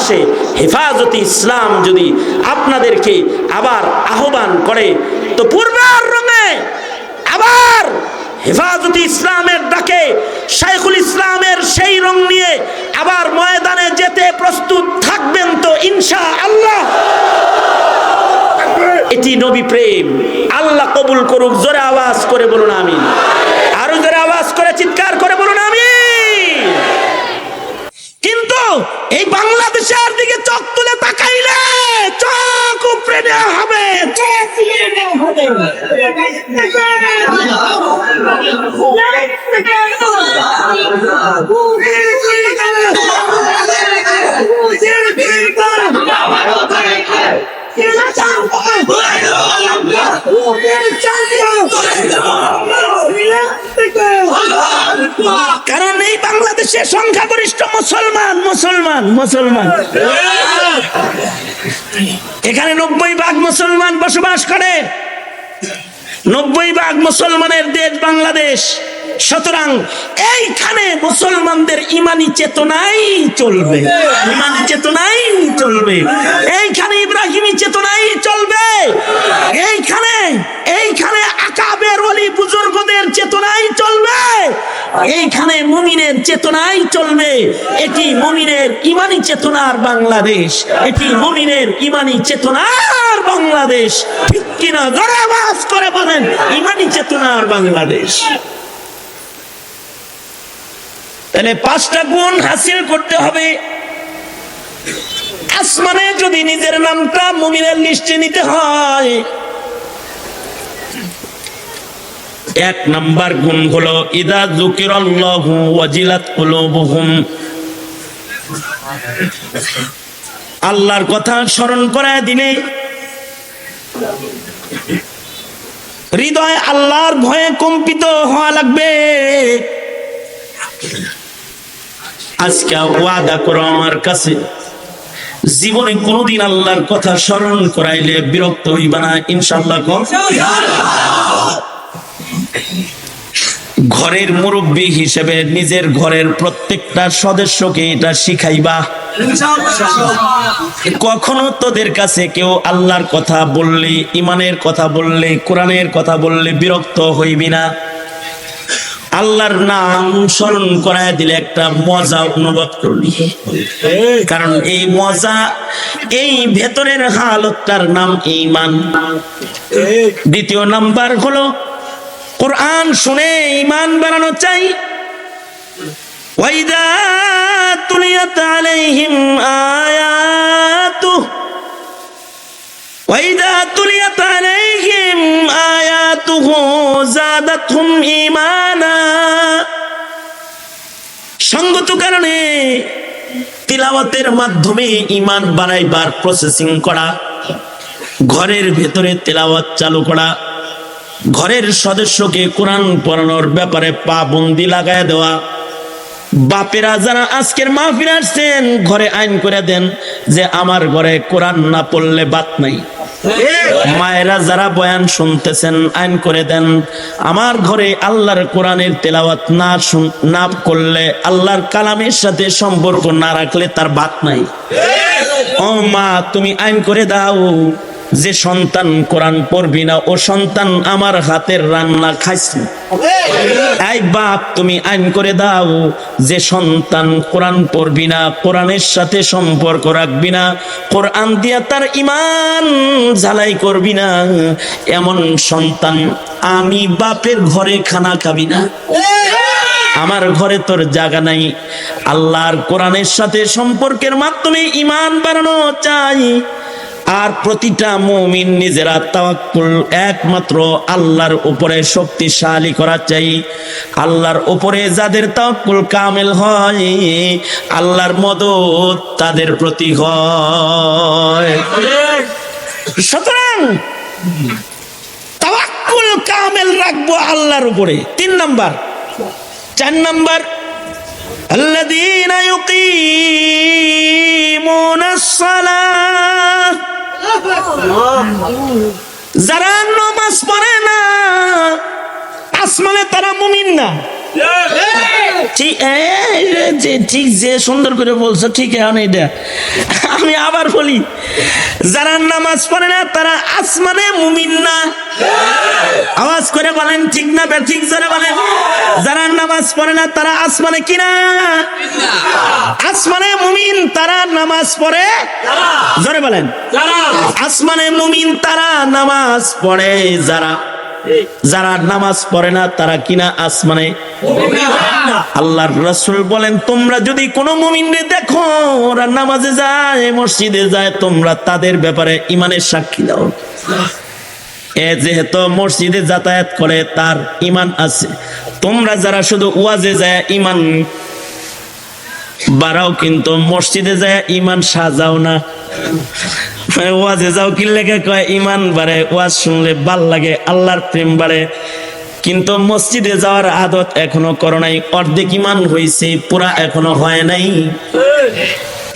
বাংলাদেশে হেফাজতে ইসলাম যদি আপনাদেরকে আবার আহ্বান করে, তো পূর্বের রঙে আবার হেফাজতে ইসলামের ডাকে শাইখুল ইসলামের সেই রং নিয়ে আবার ময়দানে যেতে প্রস্তুত থাকবেন তো ইনশাআল্লাহ? এটি নবী প্রেম। আল্লাহ কবুল করুক। জোরে আওয়াজ করে বলুন আমিন। আরো জোরে আওয়াজ করে চিৎকার করে বলুন আমিন। কিন্তু এই বাংলাদেশের দিকে চোখ তুলে তাকাইলে চোখ উপড়ে নেওয়া হবে, চোখ তুলে নেওয়া হবে। কারণ এই বাংলাদেশের সংখ্যাগরিষ্ঠ মুসলমান এখানে 90% মুসলমান বসবাস করে। 90% মুসলমানের দেশ বাংলাদেশ। সুতরাং এইখানে মুসলমানদের ইমানি চেতনাই চলবে, ইমানি চেতনাই চলবে। এইখানে ইব্রাহিমী চেতনাই চলবে। এইখানে আকাবের ওলি বুজুর্গদের চেতনাই চলবে। এইখানে মুমিনের চেতনাই চলবে। এটি মুমিনের ইমানি চেতনার বাংলাদেশ। এটি মুমিনের ইমানি চেতনার বাংলাদেশ। ঠিক কিনা? জোরে আওয়াজ করে বলেন, ইমানি চেতনার বাংলাদেশ। তাহলে 5টা গুণ হাসিল করতে হবে। আসমানে যদি নিজের নামটা মুমিনের লিস্টে নিতে হয়, 1 নাম্বার গুণ হলো ইদা যুকিরাল্লাহু ওয়াজিলাত কুলুবুহুম। আল্লাহর কথা স্মরণ করায় দিলে হৃদয় আল্লাহর ভয়ে কম্পিত হওয়া লাগবে। আজকে ওয়াদা করো আমার কাছে, জীবনে কোনদিন আল্লাহর কথা স্মরণ করাইলে বিরক্ত হইবা না ইনশাআল্লাহ। ঘরের মুরব্বী হিসেবে নিজের ঘরের প্রত্যেকটা সদস্যকে এটা শিখাইবা। কখনো তোদের কাছে কেউ আল্লাহর কথা বললে, ইমানের কথা বললে, কোরআনের কথা বললে বিরক্ত হইবি না। আল্লাহর নাম স্মরণ করায় দিলে একটা মজা অনুভব করবি। কারণ এই মজা, এই ভেতরের হালতটার নাম ঈমান। 2 নাম্বার হলো কোরআন শুনে ঈমান বাড়ানো চাই। ওয়াইদা তুলিয়াত আলাইহিম আয়াতুহু ওয়াইদা তুলিয়াত আলাইহিম আয়াতুহু যাদাতহুম ঈমানা। সঙ্গত কারণে তিলাওয়াতের মাধ্যমে ঈমান বাড়াইবার প্রসেসিং করা, ঘরের ভেতরে তিলাওয়াত চালু করা, ঘরের সদস্যকে কোরআন পড়ানোর ব্যাপারে পাবন্দি লাগায় দেওয়া। বাপেরা যারা আজকের মাহফিলে আসছেন, ঘরে আইন করে দেন যে আমার ঘরে কোরআন না পড়লে বাত নাই। মায়েরা যারা বয়ান শুনতেছেন, আইন করে দেন আমার ঘরে আল্লাহর কোরআনের তেলাওয়াত না করলে, আল্লাহর কালামের সাথে সম্পর্ক না রাখলে তার বাত নাই। ও মা, তুমি আইন করে দাও যে সন্তান কোরআন পড়বি না, ও সন্তান আমার হাতের রান্না খাইছে। এই বাপ, তুমি আইন করে দাও যে সন্তান কোরআন পড়বি না, কোরআনের সাথে সম্পর্ক রাখবি না, কোরআন দিয়া তার ঈমান ঝালাই করবি না, এমন সন্তান আমি বাপের ঘরে খানা খাবি না। আমার ঘরে তোর জায়গা নাই। আল্লাহর কোরআনের সাথে সম্পর্কের মাধ্যমে ঈমান বাড়ানো চাই। আর প্রতিটা মুমিন নিজেরা তাওয়াক্কুল একমাত্র আল্লাহর উপরে শক্তিশালী করা চাই। আল্লাহর উপরে যাদের তাওয়াক্কুল কামেল হয়, আল্লাহর মদদ তাদের প্রতি হয়। সুতরাং তাওয়াক্কুল কামেল রাখবো আল্লাহর উপরে। 3 নাম্বার। 4 নাম্বার, আল্লাযীনা ইউকিমুনাস সালাহ। যারা নামাজ পড়ে না, আসমানে তারা মুমিন না। ঠিক ঠিক যে সুন্দর করে বলছো ঠিক এখন এটা আমি আবার বলি, যারা নামাজ পড়ে না তারা আসমানে মুমিন না। আওয়াজ করে বলেন ঠিক না ঠিক জোরে বলেন। যারা নামাজ পড়ে না তারা আসমানে কিনা? আসমানে মুমিন তারা নামাজ পড়ে, জোরে বলেন। আসমানে মুমিন তারা নামাজ পড়ে, যারা নামাজ পড়ে না তারা কিনা আসমানে। আল্লাহর রাসূল বলেন, তোমরা যদি কোনো মুমিনকে দেখো ওরা নামাজে যায়, মসজিদে যায়, তোমরা তাদের ব্যাপারে ঈমানের সাক্ষী দাও। যেহেতু মসজিদে যাতায়াত করে তার ঈমান আছে, তোমরা যারা শুধু ওয়াজে যায় ঈমান বাড়াও, কিন্তু মসজিদে যায় ঈমান সাজাও না। ওয়াজে যাও কি লেগে কয় ঈমান বাড়ে, ওয়াজ শুনলে ভাল লাগে, আল্লাহর প্রেম বাড়ে, কিন্তু মসজিদে যাওয়ার আদত এখনো করো নাই। অর্ধেক ঈমান হয়েছে, পুরা এখনো হয় নাই।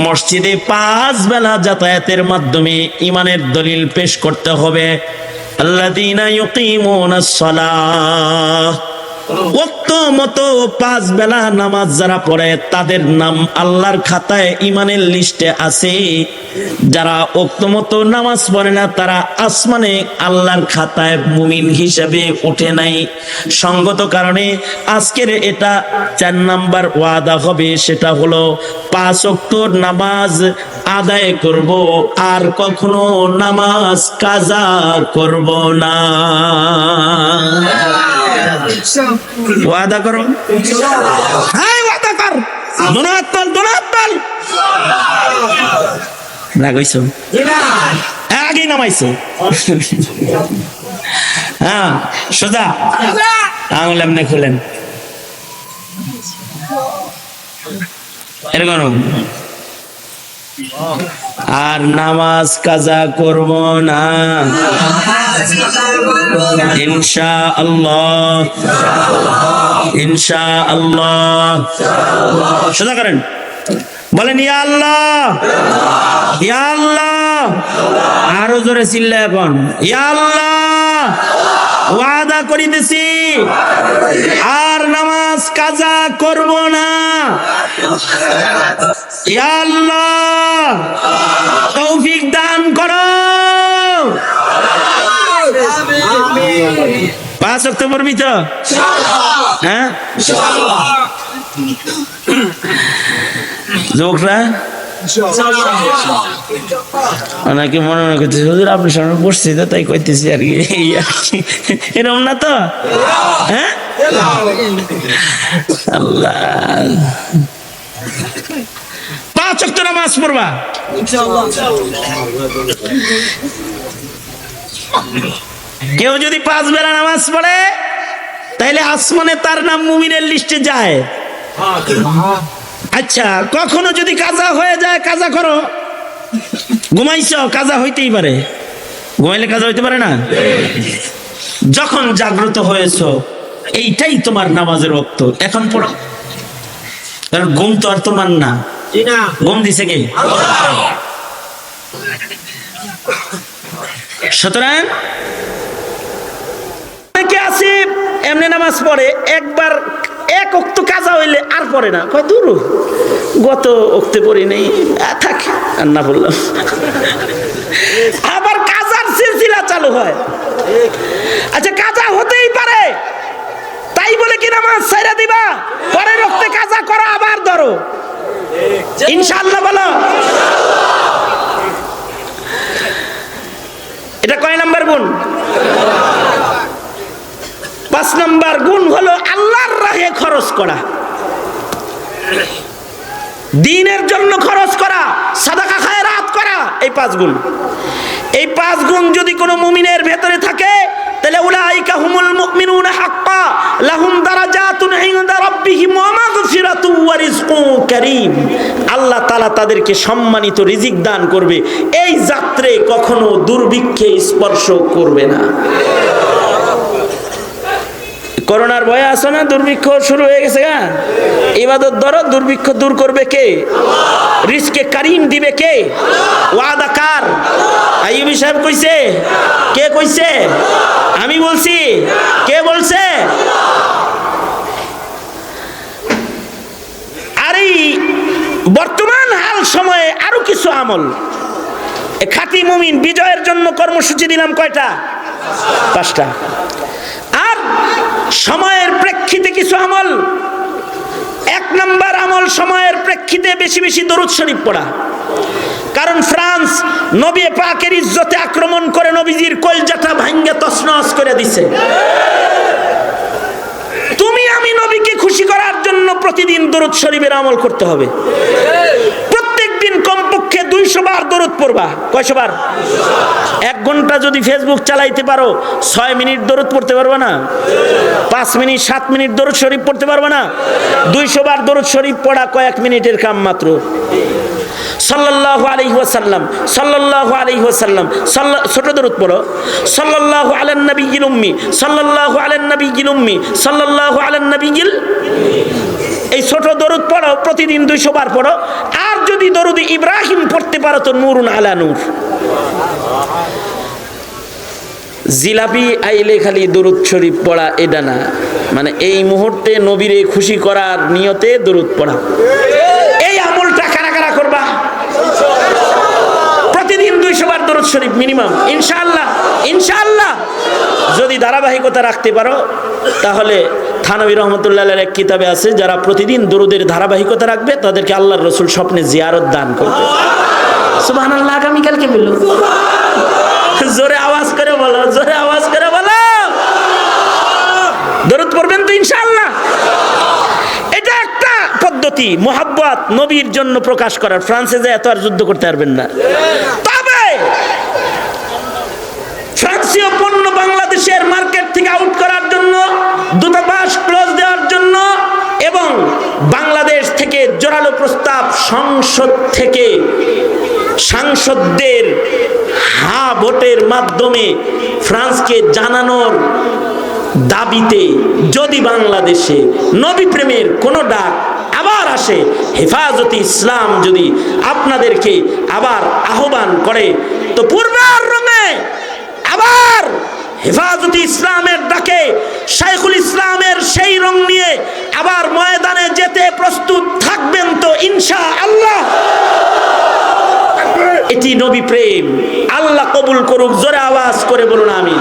মসজিদে 5 বেলা যাতায়াতের মাধ্যমে ঈমানের দলিল পেশ করতে হবে। আল্লাযীনা ইউকিমুনাস সালাহ, ওয়াক্ত মতো 5 বেলা নামাজ যারা পড়ে তাদের নাম আল্লাহর খাতায় ঈমানের লিস্টে আছে। যারা ওয়াক্ত মতো নামাজ পড়ে না তারা আসমানে আল্লাহর খাতায় মুমিন হিসেবে ওঠে নাই। সঙ্গত কারণে আজকের এটা 4 নাম্বার ওয়াদা হবে, সেটা হলো 5 ওয়াক্ত নামাজ আদায় করব, আর কখনো নামাজ কাজা করব না। ওয়াদা করো, হ্যাঁ ওয়াদা কর। দোনাত্তল রাগাইছো, আগে নামাইছো। হ্যাঁ সোজা আঙুল এমনি খুলেন, এরকম। আর নামাজ কাজা করব না ইনশাআল্লাহ, ইনশাআল্লাহ। সোজা করেন, বলেন ইয়া আল্লাহ, ইয়া আল্লাহ। আরো জোরে চিল্লা এখন, ইয়া আল্লাহ ওয়াদা করিতেছি আর নামাজ কাজা করব না। ইয়া আল্লাহ তৌফিক দান করো। 5 ওয়াক্ত পড়বি তো? হ্যাঁ যুবকরা অনেকে মনে মনে করতেছে হুজুর আপনার সামনে বসছি তো তাই কইতেছি আর কি, এরকম না তো? হ্যাঁ আল্লাহ 5 ওয়াক্ত নামাজ পড়বা। কেউ যদি 5 বেলা নামাজ পড়ে তাইলে আসমানে তার নাম মুমিনের লিস্টে যায়। আচ্ছা কখনো যদি কাজা হয়ে যায়, কাজা করো। ঘুমাইছো, কাজা হইতেই পারে, ঘুমাইলে কাজা হইতে পারে না। যখন জাগ্রত হয়েছো এইটাই তোমার নামাজের ওয়াক্ত, এখন পড়ো। কারণ ঘুম তো আর তোমার না, ঘুম দিছে কে? সুতরাং কে আছে এমনি নামাজ পড়ে, একবার 1 ওয়াক্ত কাজা হইলে আর পড়ে না, কয় দূর গত ওক্তে পড়ি নেই, থাক আর না বললাম। আবার কাজার সিলসিলা চালু হয়। আচ্ছা কাজা হতেই পারে, তাই বলে কি নামাজ ছাইরা দিবা? পরের ওক্তে কাজা করো, আবার ধরো ইনশাআল্লাহ বলো। এটা কয় নাম্বার গুণ? 5 নাম্বার গুণ হলো আল্লাহর রাহে খরচ করা, দ্বীনের জন্য খরচ করা, সাদাকা খায়রাত করা। এই 5 গুণ, এই 5 গুণ যদি কোনো মুমিনের ভেতরে থাকে তাহলে উলাইকা হুমুল মুমিনুনা হাক্কা লাহুম দারাজাতুন ইনদা রাব্বিহিম ওয়া মাগফিরাতুন ওয়া রিজকুন কারীম। আল্লাহ তাআলা তাদেরকে সম্মানিত রিজিক দান করবে, এই যাত্রে কখনো দুর্ভিক্ষে স্পর্শ করবে না। করোনার ভয়ে আসো না, দুর্ভিক্ষ শুরু হয়ে গেছে। ইবাদত ধরো, দুর্ভিক্ষ দূর করবে কে? রিজকে কারীম দিবে কে? ওয়াদা কার? আইয়ুবী সাহেব কইছে? কে কইছে? আমি বলছি? কে বলছে? বর্তমান হাল সময়ে আরো কিছু আমল, খাঁটি মুমিন বিজয়ের জন্য কর্মসূচি দিলাম কয়টা? 5টা। আর সময়ের প্রেক্ষিতে কিছু আমল। 1 নম্বর আমল, সময়ের প্রেক্ষিতে বেশি বেশি দরুদ শরীফ পড়া। কারণ ফ্রান্স নবী পাকের ইজ্জতে আক্রমণ করে নবীজির কলজাটা ভাঙ্গে তছনছ করে দিছে। তুমি আমি নবীকে খুশি করার জন্য প্রতিদিন দরুদ শরীফের আমল করতে হবে। প্রত্যেকদিন কমপক্ষে 200 বার দরুদ পড়বা। কয়শো বার? 1 ঘন্টা যদি ফেসবুক চালাইতে পারো, 6 মিনিট দরুদ পড়তে পারবে না? 5 মিনিট 7 মিনিট দরুদ শরীফ পড়তে পারবে না? 200 বার দরুদ শরীফ পড়া কয়েক মিনিটের কাম মাত্র। সাল্লাল্লাহু আলাইহি ওয়াসাল্লাম, সাল্লাল্লাহু আলাইহি ওয়াসাল্লাম, ছোট দরুদ পড়ো। সাল্লাল্লাহু আলান নবিয়্যিল উম্মি, সাল্লাল্লাহু আলান নবিয়্যিল উম্মি, সাল্লাল্লাহু আলান নবিয়্যিল। এই ছোট দরুদ পড়ো, প্রতিদিন 200 বার পড়ো। আর যদি দরুদ ইব্রাহিম পড়তে পারো তো নূরুন আলা নূর। জিলাপি আইলে খালি দরুদ শরীফ পড়া এটা না, মানে এই মুহূর্তে নবীরে খুশি করার নিয়তে দরুদ পড়া। এই আমলটা কারা কারা করবা? প্রতিদিন 200 বার দরুদ শরীফ মিনিমাম, ইনশাআল্লাহ। ইনশাআল্লাহ যদি ধারাবাহিকতা রাখতে পারো, তাহলে থানবী রহমতুল্লাহ আলাইহির এক কিতাবে আছে, যারা প্রতিদিন দরুদের ধারাবাহিকতা রাখবে তাদেরকে আল্লাহর রাসূল স্বপ্নে জিয়ারত দান করবে। সুবহানাল্লাহ। আগামীকালকে বললো, জোরে আওয়াজ করে বলো, জোরে আওয়াজ করে বলো। দরুদ পড়বেন তো ইনশাআল্লাহ। এটা একটা পদ্ধতি মুহাব্বত নবীর জন্য প্রকাশ করার। ফ্রান্সে যে এত আর যুদ্ধ করতে পারবেন না। তবে ফ্রান্সীয় পণ্য বাংলাদেশের মার্কেট থেকে আউট করার জন্য, দূতাবাস ক্লোজ দেওয়ার জন্য এবং বাংলাদেশ থেকে জোরালো প্রস্তাব সংসদ থেকে সাংসদদের ভোটের মাধ্যমে ফ্রান্সকে জানানোর দাবিতে যদি বাংলাদেশে নবী প্রেমের কোনো ডাক আবার আসে, হেফাজতে ইসলাম যদি আপনাদেরকে আবার আহ্বান করে, তো পূর্বের রঙে আবার হেফাজতে ইসলামের ডাকে শাইখুল ইসলামের সেই রং নিয়ে আবার ময়দানে যেতে প্রস্তুত থাকবেন তো ইনশাআল্লাহ। এটি নবী প্রেম। আল্লাহ কবুল করুক। জোরে আওয়াজ করে বলুন আমিন।